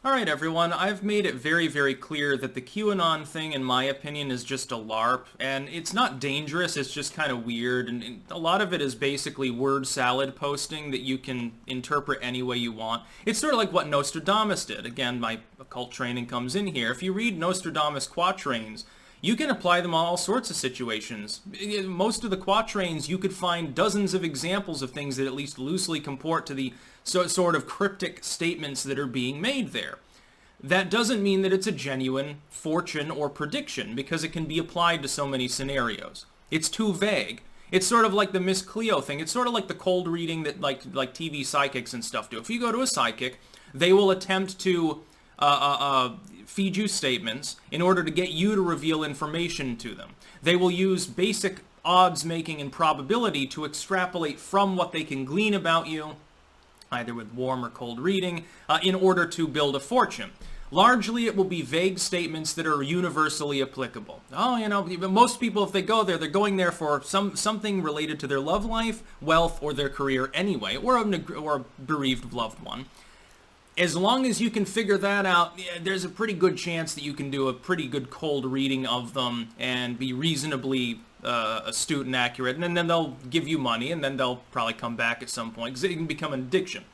Alright everyone, I've made it very, very clear that the QAnon thing, in my opinion, is just a LARP, and it's not dangerous, it's just kind of weird, and a lot of it is basically word salad posting that you can interpret any way you want. It's sort of like what Nostradamus did. Again, my occult training comes in here. If you read Nostradamus quatrains, you can apply them on all sorts of situations. Most of the quatrains, you could find dozens of examples of things that at least loosely comport to the sort of cryptic statements that are being made there. That doesn't mean that it's a genuine fortune or prediction, because it can be applied to so many scenarios. It's too vague. It's sort of like the Miss Cleo thing. It's sort of like the cold reading that like TV psychics and stuff do. If you go to a psychic, they will attempt to feed you statements in order to get you to reveal information to them. They will use basic odds making and probability to extrapolate from what they can glean about you, either with warm or cold reading, in order to build a fortune. Largely, it will be vague statements that are universally applicable. Oh, you know, most people, if they go there, they're going there for something related to their love life, wealth, or their career anyway, or a bereaved loved one. As long as you can figure that out, there's a pretty good chance that you can do a pretty good cold reading of them and be reasonably astute and accurate, and then they'll give you money, and then they'll probably come back at some point, because it can become an addiction.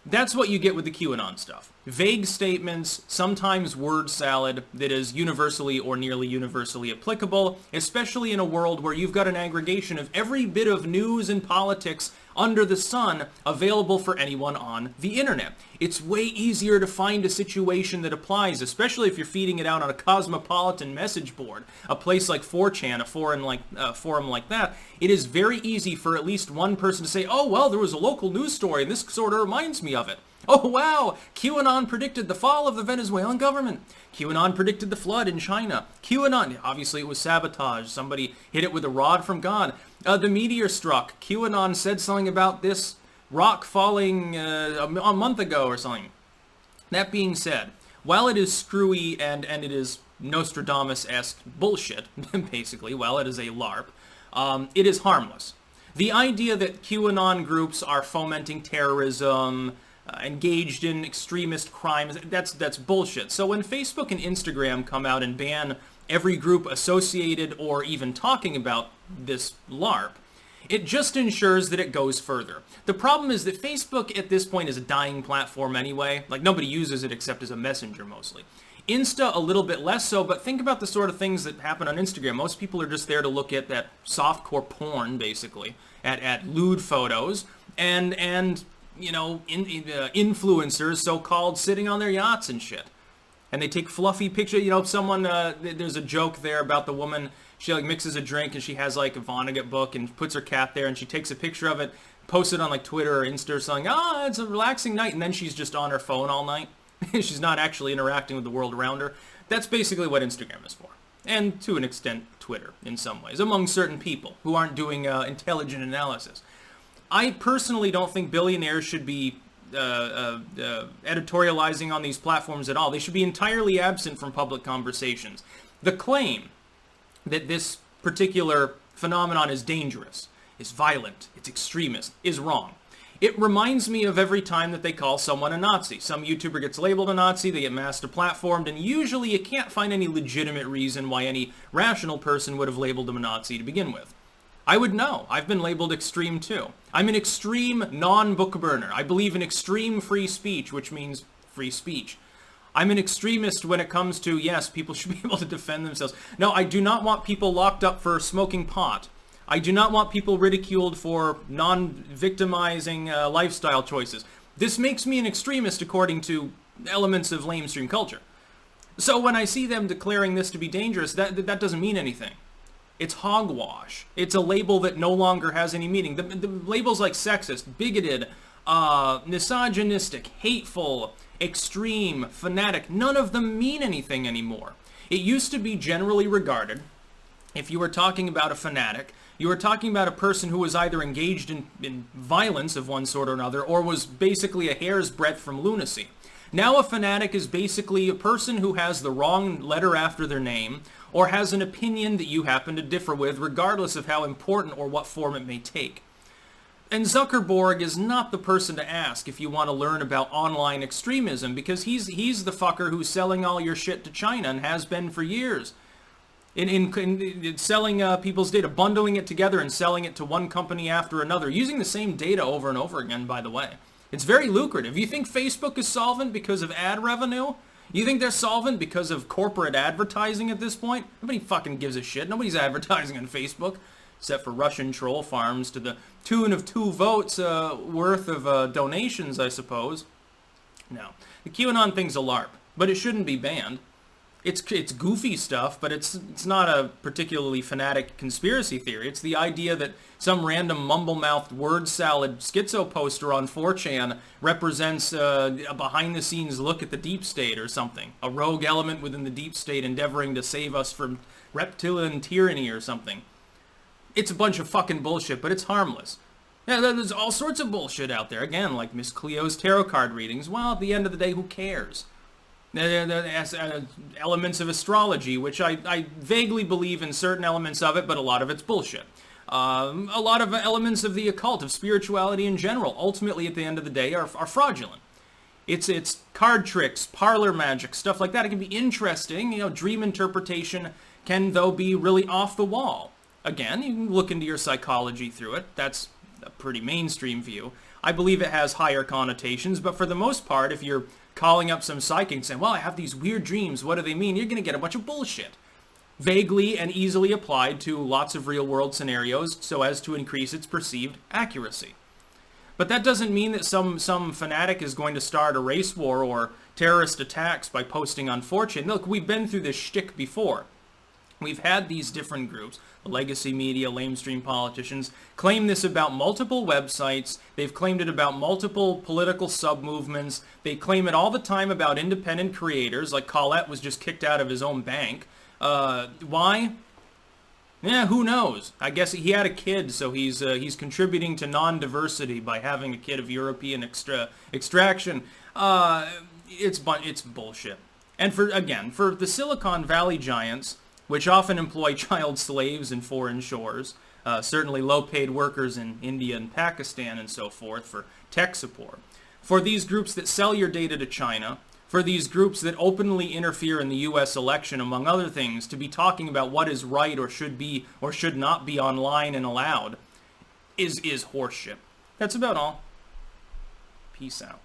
That's what you get with the QAnon stuff. Vague statements, sometimes word salad that is universally or nearly universally applicable, especially in a world where you've got an aggregation of every bit of news and politics under the sun available for anyone on the internet. It's way easier to find a situation that applies, especially if you're feeding it out on a cosmopolitan message board, a place like 4chan, a forum like that. It is very easy for at least one person to say, oh, well, there was a local news story, and this sort of reminds me of it. Oh, wow, QAnon predicted the fall of the Venezuelan government. QAnon predicted the flood in China. QAnon, obviously it was sabotage. Somebody hit it with a rod from God. The meteor struck. QAnon said something about this rock falling a month ago or something. That being said, while it is screwy and it is Nostradamus-esque bullshit, basically, while it is a LARP, it is harmless. The idea that QAnon groups are fomenting terrorism, engaged in extremist crimes, that's bullshit. So when Facebook and Instagram come out and ban every group associated or even talking about this LARP, it just ensures that it goes further. The problem is that Facebook at this point is a dying platform anyway. Like, nobody uses it except as a messenger mostly. Insta a little bit less so, but think about the sort of things that happen on Instagram. Most people are just there to look at that softcore porn, basically, at lewd photos, and you know, influencers, so-called, sitting on their yachts and shit. And they take fluffy pictures. You know, someone, there's a joke there about the woman, she like mixes a drink and she has like a Vonnegut book and puts her cat there and she takes a picture of it, posts it on like Twitter or Insta or something. Oh, it's a relaxing night. And then she's just on her phone all night. She's not actually interacting with the world around her. That's basically what Instagram is for. And to an extent, Twitter in some ways, among certain people who aren't doing intelligent analysis. I personally don't think billionaires should be editorializing on these platforms at all. They should be entirely absent from public conversations. The claim that this particular phenomenon is dangerous, is violent, it's extremist, is wrong. It reminds me of every time that they call someone a Nazi. Some YouTuber gets labeled a Nazi, they get mass deplatformed, and usually you can't find any legitimate reason why any rational person would have labeled them a Nazi to begin with. I would know. I've been labeled extreme too. I'm an extreme non-book burner. I believe in extreme free speech, which means free speech. I'm an extremist when it comes to, yes, people should be able to defend themselves. No, I do not want people locked up for smoking pot. I do not want people ridiculed for non-victimizing lifestyle choices. This makes me an extremist according to elements of lamestream culture. So when I see them declaring this to be dangerous, that doesn't mean anything. It's hogwash. It's a label that no longer has any meaning. The labels like sexist, bigoted, misogynistic, hateful, extreme, fanatic, none of them mean anything anymore. It used to be generally regarded, if you were talking about a fanatic, you were talking about a person who was either engaged in violence of one sort or another, or was basically a hair's breadth from lunacy. Now a fanatic is basically a person who has the wrong letter after their name, or has an opinion that you happen to differ with, regardless of how important or what form it may take. And Zuckerberg is not the person to ask if you want to learn about online extremism, because he's the fucker who's selling all your shit to China and has been for years. In selling people's data, bundling it together and selling it to one company after another, using the same data over and over again, by the way. It's very lucrative. You think Facebook is solvent because of ad revenue? You think they're solvent because of corporate advertising at this point? Nobody fucking gives a shit. Nobody's advertising on Facebook, except for Russian troll farms to the tune of 2 votes worth of donations, I suppose. No. The QAnon thing's a LARP, but it shouldn't be banned. It's goofy stuff, but it's not a particularly fanatic conspiracy theory. It's the idea that some random mumble-mouthed word salad schizo poster on 4chan represents a behind-the-scenes look at the deep state or something. A rogue element within the deep state endeavoring to save us from reptilian tyranny or something. It's a bunch of fucking bullshit, but it's harmless. Yeah, there's all sorts of bullshit out there. Again, like Miss Cleo's tarot card readings. Well, at the end of the day, who cares? Elements of astrology, which I vaguely believe in certain elements of it, but a lot of it's bullshit. A lot of elements of the occult, of spirituality in general, ultimately at the end of the day are fraudulent. It's card tricks, parlor magic, stuff like that. It can be interesting. Dream interpretation can, though, be really off the wall. Again, you can look into your psychology through it. That's a pretty mainstream view. I believe it has higher connotations, but for the most part, if you're calling up some psychic and saying, well, I have these weird dreams, what do they mean? You're going to get a bunch of bullshit. Vaguely and easily applied to lots of real-world scenarios so as to increase its perceived accuracy. But that doesn't mean that some fanatic is going to start a race war or terrorist attacks by posting on 4chan. Look, we've been through this shtick before. We've had these different groups, the legacy media, lamestream politicians, claim this about multiple websites. They've claimed it about multiple political sub-movements. They claim it all the time about independent creators, like Colette was just kicked out of his own bank. Why? Yeah, who knows? I guess he had a kid, so he's contributing to non-diversity by having a kid of European extraction. It's bullshit. And for the Silicon Valley giants, which often employ child slaves in foreign shores, certainly low-paid workers in India and Pakistan and so forth for tech support. For these groups that sell your data to China, for these groups that openly interfere in the U.S. election, among other things, to be talking about what is right or should be or should not be online and allowed is horseshit. That's about all. Peace out.